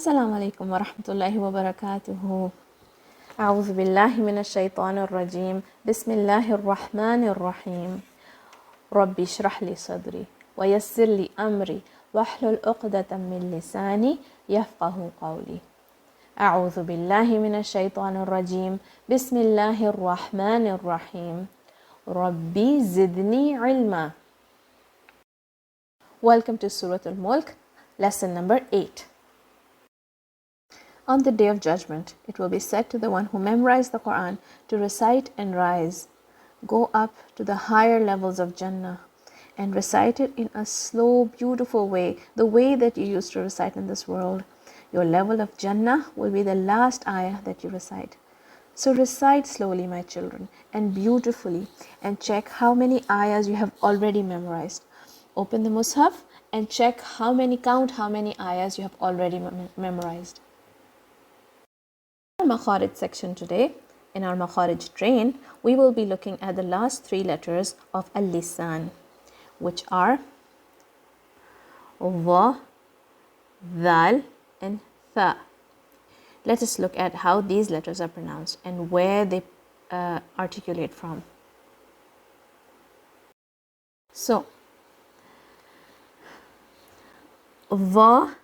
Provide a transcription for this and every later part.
السلام عليكم ورحمة الله وبركاته. أعوذ بالله من الشيطان الرجيم. بسم الله الرحمن الرحيم. ربي اشرح لي صدري ويسر لي أمري واحلل عقدة من لساني يفقه قولي. أعوذ بالله من الشيطان الرجيم. بسم الله الرحمن الرحيم. ربي زدني علما. Welcome to Surat al Mulk, lesson number 8. On the day of judgment, it will be said to the one who memorized the Quran to recite and rise, go up to the higher levels of Jannah and recite it in a slow, beautiful way, the way that you used to recite in this world. Your level of Jannah will be the last ayah that you recite. So recite slowly, my children, and beautifully, and check how many ayahs you have already memorized. Open the Mus'haf and count how many ayahs you have already memorized. In our Makharij section today, in our Makharij train, we will be looking at the last 3 letters of al-lisan, which are va, dal, and tha. Let us look at how these letters are pronounced and where they articulate from. So, va,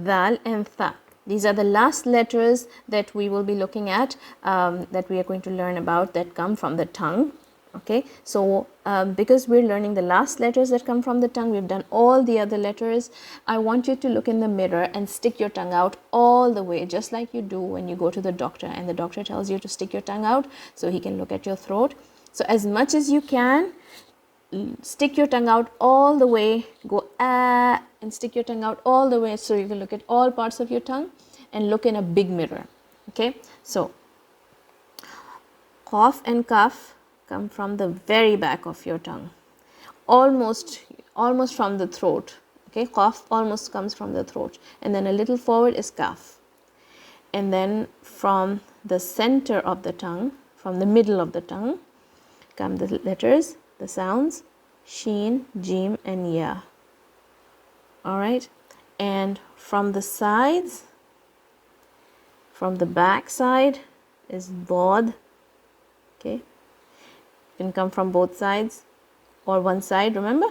dal, and tha. These are the last letters that we will be looking at, that we are going to learn about, that come from the tongue. Okay, so because we're learning the last letters that come from the tongue, we've done all the other letters. I want you to look in the mirror and stick your tongue out all the way, just like you do when you go to the doctor and the doctor tells you to stick your tongue out so he can look at your throat. So as much as you can, stick your tongue out all the way, go ah, and stick your tongue out all the way so you can look at all parts of your tongue and look in a big mirror. Okay, so qaf and kaf come from the very back of your tongue, almost from the throat. Okay, qaf almost comes from the throat, and then a little forward is kaf, and then from the center of the tongue, from the middle of the tongue, come the letters, the sounds sheen, jim, and ya. All right, and from the sides, from the back side is bod. Okay, can come from both sides or one side, remember,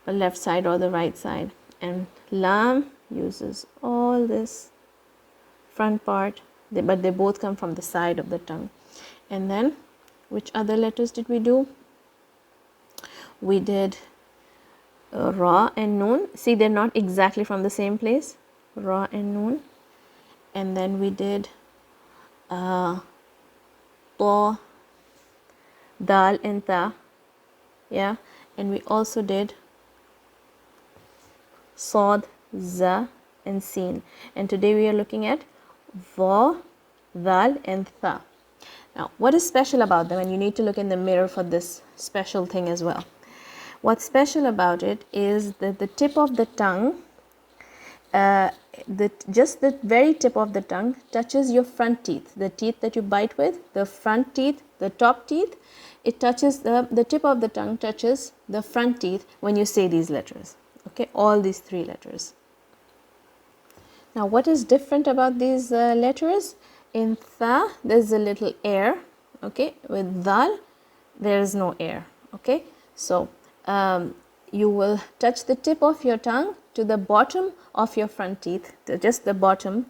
the left side or the right side. And lam uses all this front part, but they both come from the side of the tongue. And then which other letters did we do? We did ra and noon. See, they're not exactly from the same place, ra and noon. And then we did ta, dal, and tha. Yeah, and we also did sad, za, and sin. And today we are looking at va, dal, and tha. Now, what is special about them? And you need to look in the mirror for this special thing as well. What's special about it is that the tip of the tongue, just the very tip of the tongue touches your front teeth, the teeth that you bite with, the front teeth, the top teeth. It touches the tip of the tongue touches the front teeth when you say these letters. Okay, all these 3 letters. Now, what is different about these letters? In tha, there's a little air. Okay, with dal, there is no air. Okay, so you will touch the tip of your tongue to the bottom of your front teeth, just the bottom,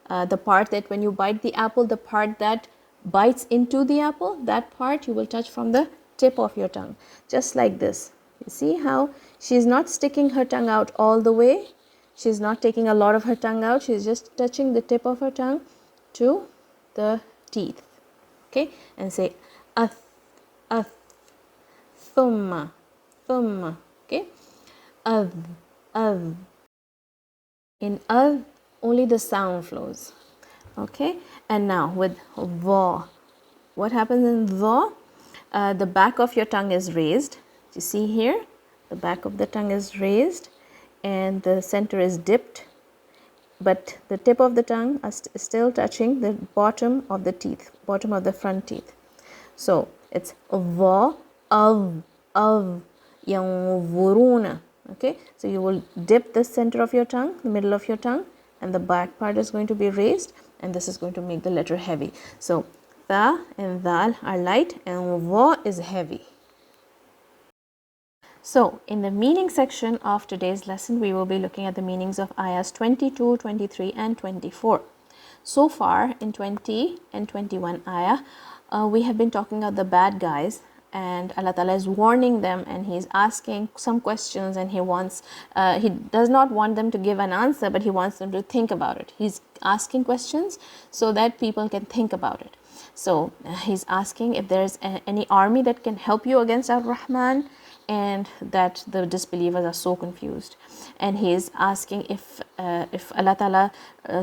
the part that when you bite the apple, the part that bites into the apple, that part you will touch from the tip of your tongue, just like this. You see how she's not sticking her tongue out all the way, she's not taking a lot of her tongue out, she's just touching the tip of her tongue to the teeth. Okay, and say ath, ath, thumma, thumma. Okay, adh, adh. In adh, only the sound flows. Okay, and now with va, what happens in va? The back of your tongue is raised. You see here, the back of the tongue is raised and the center is dipped, but the tip of the tongue is still touching the bottom of the teeth, bottom of the front teeth. So it's va, av, yanzuruna. Okay, so you will dip the center of your tongue, the middle of your tongue, and the back part is going to be raised, and this is going to make the letter heavy. So ta and dal are light and wa is heavy. So in the meaning section of today's lesson, we will be looking at the meanings of ayahs 22, 23 and 24. So far in 20 and 21 ayah, we have been talking about the bad guys, and Allah Ta'ala is warning them, and He is asking some questions, and He does not want them to give an answer, but He wants them to think about it. He's asking questions so that people can think about it. So He's asking if there's any army that can help you against Ar-Rahman, and that the disbelievers are so confused. And He is asking if Allah Ta'ala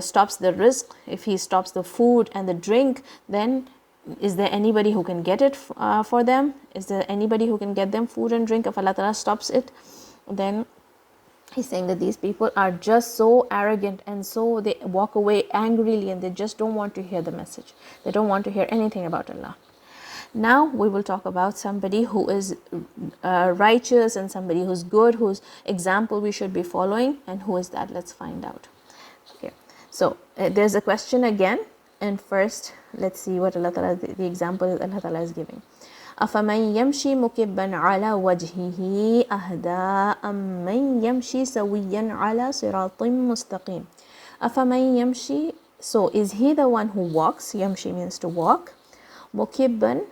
stops the rizq, if He stops the food and the drink, then is there anybody who can get it for them? Is there anybody who can get them food and drink if Allah Ta'ala stops it? Then He's saying that these people are just so arrogant, and so they walk away angrily, and they just don't want to hear the message. They don't want to hear anything about Allah. Now we will talk about somebody who is righteous, and somebody who's good, whose example we should be following. And who is that? Let's find out. Okay, so there's a question again, and first let's see what Allah Ta'ala, the example Allah Ta'ala is giving. أَفَمَنْ يَمْشِي مُكِبًّا عَلَى وَجْهِهِ أَهْدَىٰ أَمَّنْ يَمْشِي سَوِيًّا عَلَى صِرَاطٍ مُسْتَقِيمٍ. أَفَمَنْ يَمْشِي, so is he the one who walks? Yamshi means to walk. Mukibban,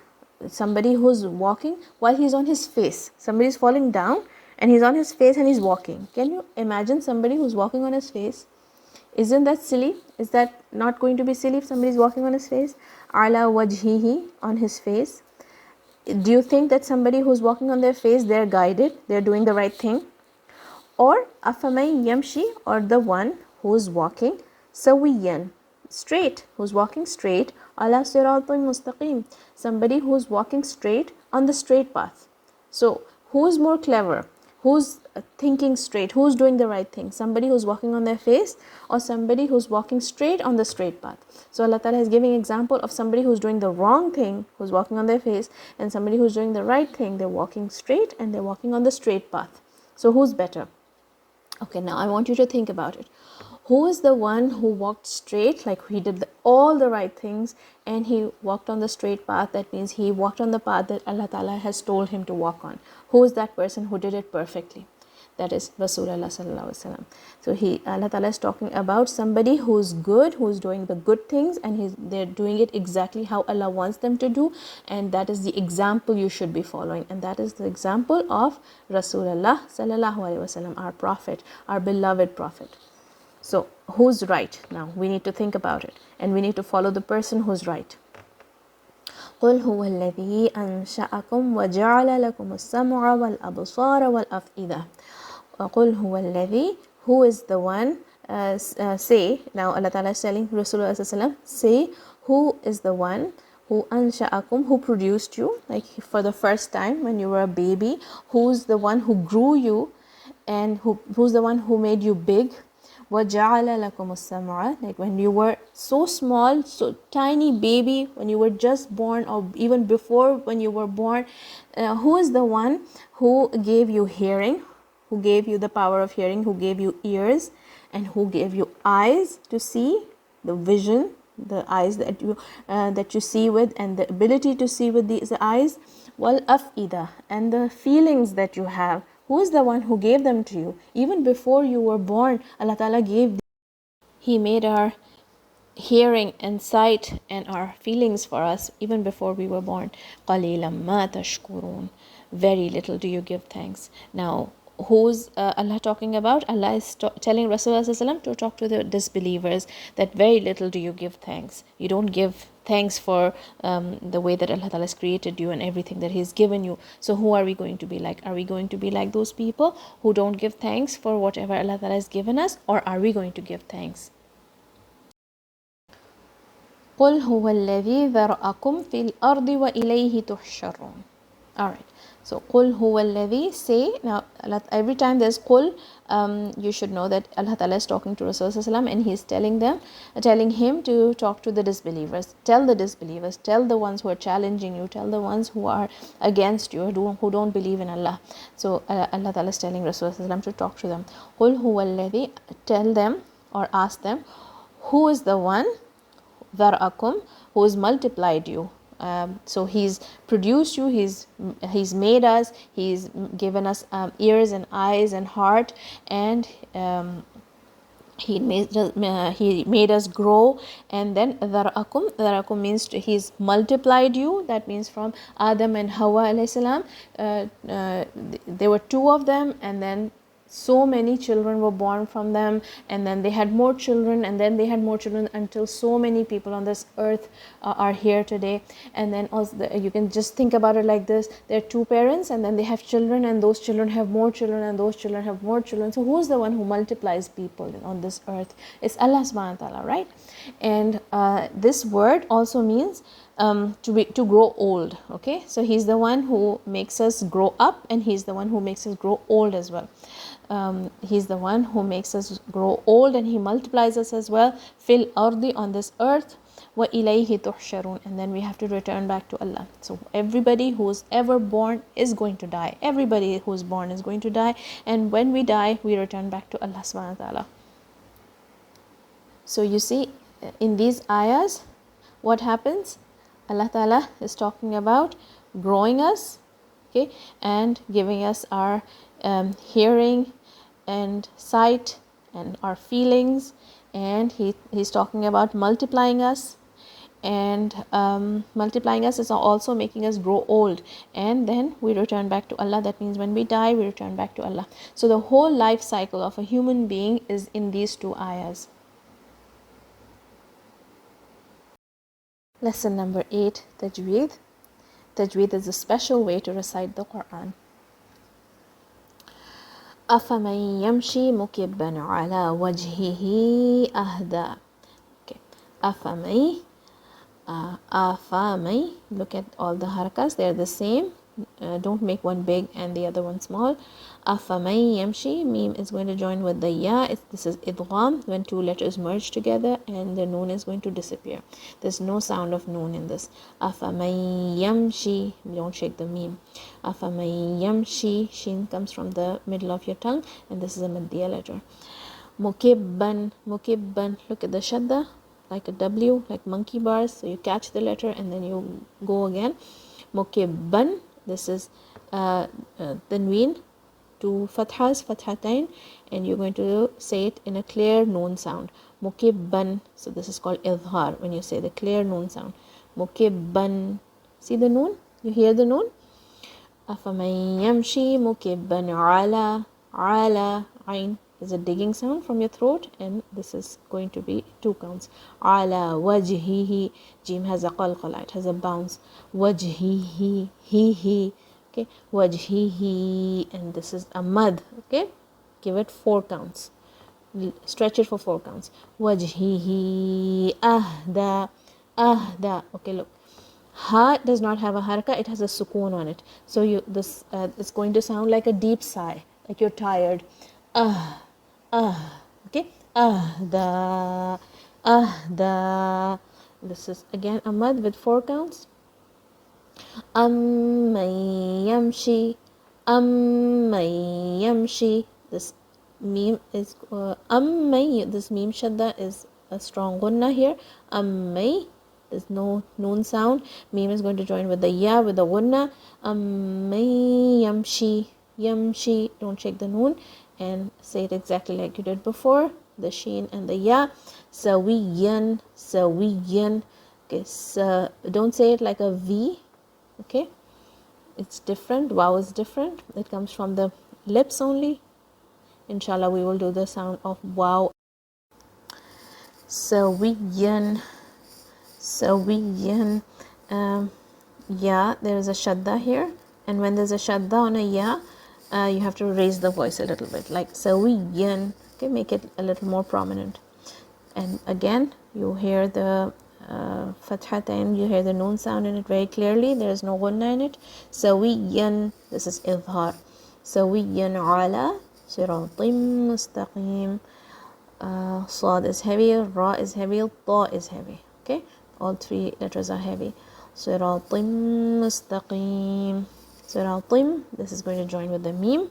somebody who's walking while he's on his face. Somebody is falling down and he's on his face and he's walking. Can you imagine somebody who's walking on his face? Isn't that silly? Is that not going to be silly if somebody is walking on his face? Ala wajhihi, on his face. Do you think that somebody who's walking on their face, they're guided, they're doing the right thing? Or afamay yamshi, or the one who's walking sawiyan, straight, who's walking straight, ala siratin mustaqim, somebody who's walking straight on the straight path. So who's more clever? Who's thinking straight? Who's doing the right thing? Somebody who's walking on their face, or somebody who's walking straight on the straight path? So Allah Ta'ala is giving example of somebody who's doing the wrong thing, who's walking on their face, and somebody who's doing the right thing. They're walking straight and they're walking on the straight path. So who's better? Okay, now I want you to think about it. Who is the one who walked straight, like he did all the right things, and he walked on the straight path? That means he walked on the path that Allah Ta'ala has told him to walk on. Who is that person who did it perfectly? That is Rasulullah Sallallahu Alaihi Wasallam. So Allah Ta'ala is talking about somebody who's good, who's doing the good things, and they're doing it exactly how Allah wants them to do, and that is the example you should be following. And that is the example of Rasulullah Sallallahu Alaihi Wasallam, our prophet, our beloved prophet. So who's right? Now we need to think about it, and we need to follow the person who's right. قُلْ هُوَ الَّذِي أَنْشَأَكُمْ وَجَعَلَ لَكُمُ السَّمْعَ وَالْأَبْصَارَ وَالْأَفْئِدَةَ. قُلْ هُوَ الَّذِي, who is the one? Say, now Allah Ta'ala is telling Rasulullah Sallallahu, say, who is the one who ansha'akum, who produced you, like for the first time when you were a baby? Who's the one who grew you, and who's the one who made you big? وَجَعَلَ لَكُمُ السَّمْعَ, like when you were so small, so tiny baby, when you were just born, or even before when you were born, who is the one who gave you hearing, who gave you the power of hearing, who gave you ears, and who gave you eyes to see, the vision, the eyes that you see with, and the ability to see with these eyes, wal afida, and the feelings that you have. Who is the one who gave them to you? Even before you were born, Allah Ta'ala gave. He made our hearing and sight and our feelings for us even before we were born. قَلِيلًا مَا تَشْكُرُونَ, very little do you give thanks. Now, who's Allah talking about? Allah is telling Rasulullah to talk to the disbelievers that very little do you give thanks. You don't give thanks for the way that Allah Ta'ala has created you and everything that He's given you. So who are we going to be like? Are we going to be like those people who don't give thanks for whatever Allah Ta'ala has given us, or are we going to give thanks? قُلْ هُوَ الَّذِي ذَرَأَكُمْ فِي الْأَرْضِ وَإِلَيْهِ تُحْشَرُونَ. Alright, so قُلْ هُوَ الَّذِي, say. Now every time there's قُل, you should know that Allah Ta'ala is talking to Rasulullah, and He's telling him to talk to the disbelievers. Tell the disbelievers, tell the ones who are challenging you, tell the ones who are against you, who don't believe in Allah. So Allah Ta'ala is telling Rasulullah to talk to them. قُلْ هُوَ الَّذِي, tell them, or ask them, who is the one, ذرأكم, who has multiplied you. So he's produced you, he's made us, he's given us ears and eyes and heart, and he made us grow. And then ذرأكم means he's multiplied you. That means from Adam and Hawa alayhi salam, there were two of them, and then so many children were born from them, and then they had more children, and then they had more children, until so many people on this earth are here today. And then also you can just think about it like this: there are two parents, and then they have children, and those children have more children, and those children have more children. So who's the one who multiplies people on this earth? It's Allah subhanahu wa ta'ala, right? And this word also means to grow old. Okay, so he's the one who makes us grow up, and he's the one who makes us grow old as well. He's the one who makes us grow old, and he multiplies us as well. Fil ardi, on this earth. Wa ilayhi tuhsharun, and then we have to return back to Allah. So everybody who's ever born is going to die. Everybody who's born is going to die, and when we die, we return back to Allah subhanahu wa ta'ala. So you see, in these ayahs, what happens? Allah ta'ala is talking about growing us, okay, and giving us our hearing and sight and our feelings, and he's talking about multiplying us, and multiplying us is also making us grow old, and then we return back to Allah. That means when we die, we return back to Allah. So the whole life cycle of a human being is in these two ayahs. Lesson number 8, Tajweed. Tajweed is a special way to recite the Quran. أفمن يمشي مكبا على وجهه أهدى. Okay. أفمن. Look at all the harakas, they're the same. Don't make one big and the other one small. أفمن يمشي, meme is going to join with the ya. This is idgham, when two letters merge together, and the noon is going to disappear. There's no sound of noon in this. أفمن يمشي, don't shake the meme. أفمن يمشي, shin comes from the middle of your tongue, and this is a maddiya letter. مكبا, look at the shadda, like a W, like monkey bars. So you catch the letter and then you go again. Mukibban, this is tanween, two fathas, fathatain, and you're going to say it in a clear noon sound. Mukibban. So this is called idhar, when you say the clear noon sound. Mukibban. See the noon? You hear the noon? Afaman yamshi mukibban ala ain is a digging sound from your throat, and this is going to be 2 counts. Ala wajhihi, jim has a qalqala, it has a bounce. Wajhihi, he, okay, wajhihi, and this is a mad, okay, give it 4 counts, stretch it for 4 counts. Wajhihi ahda, okay, look, ha does not have a haraka, it has a sukoon on it, so this is going to sound like a deep sigh, like you're tired. Okay, ahda. This is again a mad with 4 counts. Yamshi, yamshi. This meme is this meme shadda is a strong gunna here. There's no noon sound. Meme is going to join with the ya, with the gunna. Yamshi, don't shake the noon, and say it exactly like you did before, the sheen and the ya. Sawiyan. Okay, so don't say it like a V, okay, it's different, wow is different, it comes from the lips only. Inshallah we will do the sound of wow. Sawiyan. Yeah, there is a shadda here, and when there's a shadda on a ya, you have to raise the voice a little bit, like sawiyan, okay, make it a little more prominent. And again, you hear the fathatain, you hear the noon sound in it very clearly, there is no gunna in it. Sawiyan, this is idhar. Sawiyan ala siratim mustaqim. Sad is heavy, ra is heavy, ta is heavy, okay, all 3 letters are heavy. Siratim mustaqim. Siratim, this is going to join with the meme,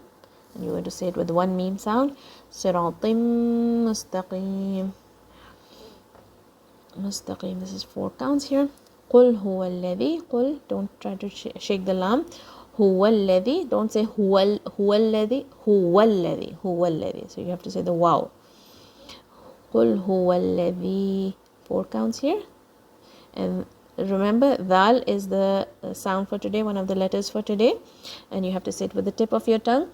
and you're going to say it with one meme sound. Siratim mustaqim. Mustaqim. This is 4 counts here. Qul huwa alladhi. Qul, don't try to shake the lam. Huwa alladhi. Don't say huwa alladhi. Huwa alladhi. Huwa alladhi. So you have to say the wow. Qul huwa alladhi. 4 counts here. And remember, dal is the sound for today, one of the letters for today, and you have to say it with the tip of your tongue.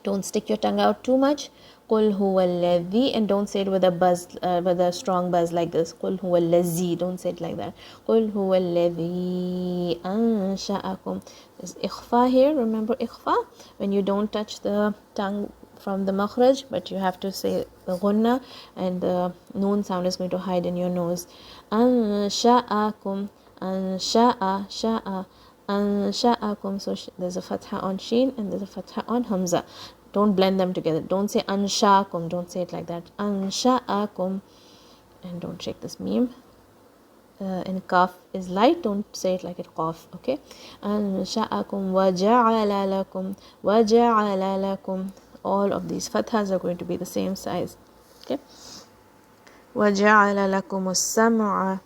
Don't stick your tongue out too much. Qul huwa alladhi, and don't say it with a buzz, with a strong buzz like this. Qul huwa allazi, don't say it like that. Qul huwa alladhi ansha'akum. There's ikhfa here. Remember ikhfa, when you don't touch the tongue from the makhraj, but you have to say the gunna, and the noon sound is going to hide in your nose. Ansha'akum, ansha'a, sha'a, ansha'akum. So there's a fatha on sheen and there's a fatha on hamza. Don't blend them together. Don't say ansha'akum. Don't say it like that. Ansha'akum. And don't shake this meme. And kaf is light. Don't say it like it qaf. Okay. Ansha'akum wa ja'ala lakum wa ja'ala lakum. All of these fathas are going to be the same size. Okay. وَجَعَلَ لَكُمُ السَّمْعَ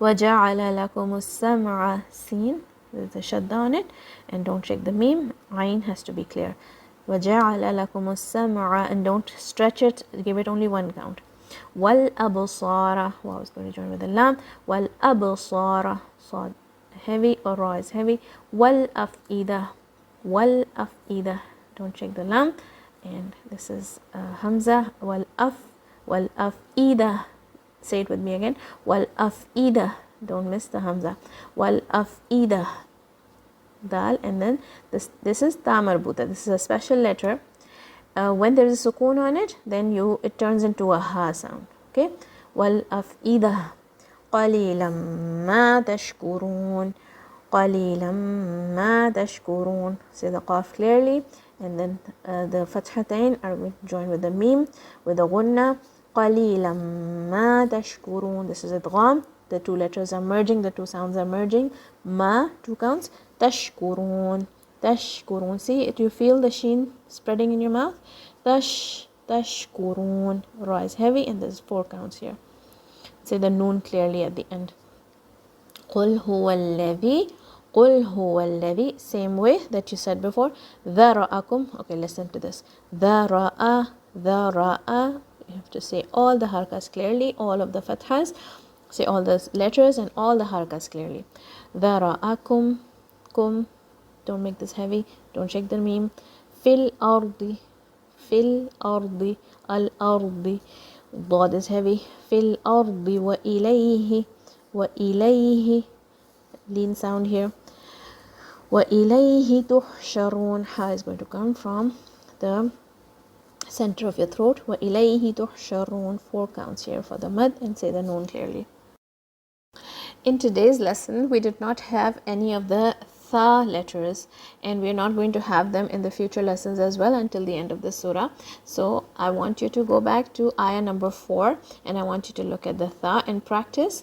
وَجَعَلَ لَكُمُ السَّمْعَ. Seen, there's a shadda on it, and don't shake the meme. Ayn has to be clear. وَجَعَلَ لَكُمُ السَّمْعَ, and don't stretch it, give it only one count. وَالْأَبْصَارَ. Wow is going to join with the lam. وَالْأَبْصَارَ. Sad heavy or ra is heavy. وَالْأَفْئِدَةِ. وَالْأَفْئِدَةِ. Don't shake the lam. And this is hamza. Wal-af'ida. Say it with me again. Wal-af'ida. Don't miss the hamza. Wal-af'ida. Dal. And then this is ta marbuta. This is a special letter. When there is a sukoon on it, then it turns into a ha sound. Okay. Wal-af'ida. Qalilam ma tashkurun. Qalilam ma tashkurun. Say the qaf clearly. And then the fathatain are going to join with the meme, with the gunna. Qalilam ma tashkurun. This is idgham. The two letters are merging, the two sounds are merging. Ma, 2 counts. Tashkurun. Tashkurun. See, you feel the sheen spreading in your mouth. Tashkurun. Ra is heavy, and there's 4 counts here. Say the noon clearly at the end. Qul huwa alladhi. Qul huwa alladhi. Same way that you said before. Dhara'akum. Okay, listen to this. Dhara'a. Dhara'a. You have to say all the harakas clearly, all of the fathas. Say all the letters and all the harakas clearly. Dhara'akum. Kum. Don't make this heavy. Don't shake the meme. Fil ardi. Fil ardi. Al ardi. Dad is heavy. Fil ardi wa ilayhi. Wa ilayhi. Lean sound here. وَإِلَيْهِ تُحْشَرُونَ. Ha is going to come from the center of your throat. وَإِلَيْهِ تُحْشَرُونَ. 4 counts here for the mad, and say the noon clearly. In today's lesson, we did not have any of the tha letters, and we are not going to have them in the future lessons as well until the end of the surah. So I want you to go back to ayah number 4, and I want you to look at the tha and practice.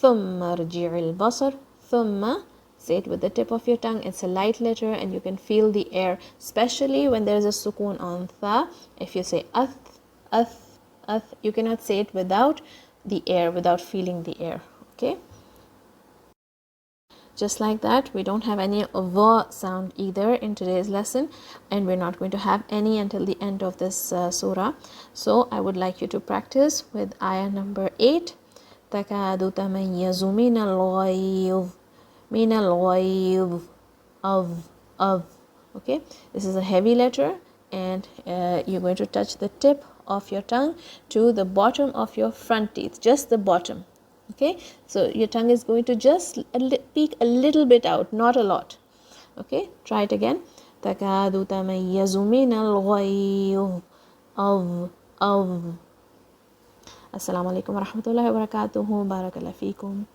ثُمَّ رْجِعِ الْبَصَرِ. ثُمَّ. Say it with the tip of your tongue. It's a light letter, and you can feel the air, especially when there is a sukoon on tha. If you say ath, ath, ath, you cannot say it without the air, without feeling the air. Okay. Just like that, we don't have any va sound either in today's lesson, and we're not going to have any until the end of this surah. So I would like you to practice with ayah number 8. تَكَادُ تَمَيَّزُ مِنَ الْغَيْظِ. Min al-ghayz. Of. Okay, this is a heavy letter, and you're going to touch the tip of your tongue to the bottom of your front teeth, just the bottom. Okay, so your tongue is going to just peek a little bit out, not a lot. Okay, try it again. Takadu tamayyazu min al-ghayz. Of. Assalamu alaikum wa rahmatullahi wa barakatuhu. Barakallahu feekum.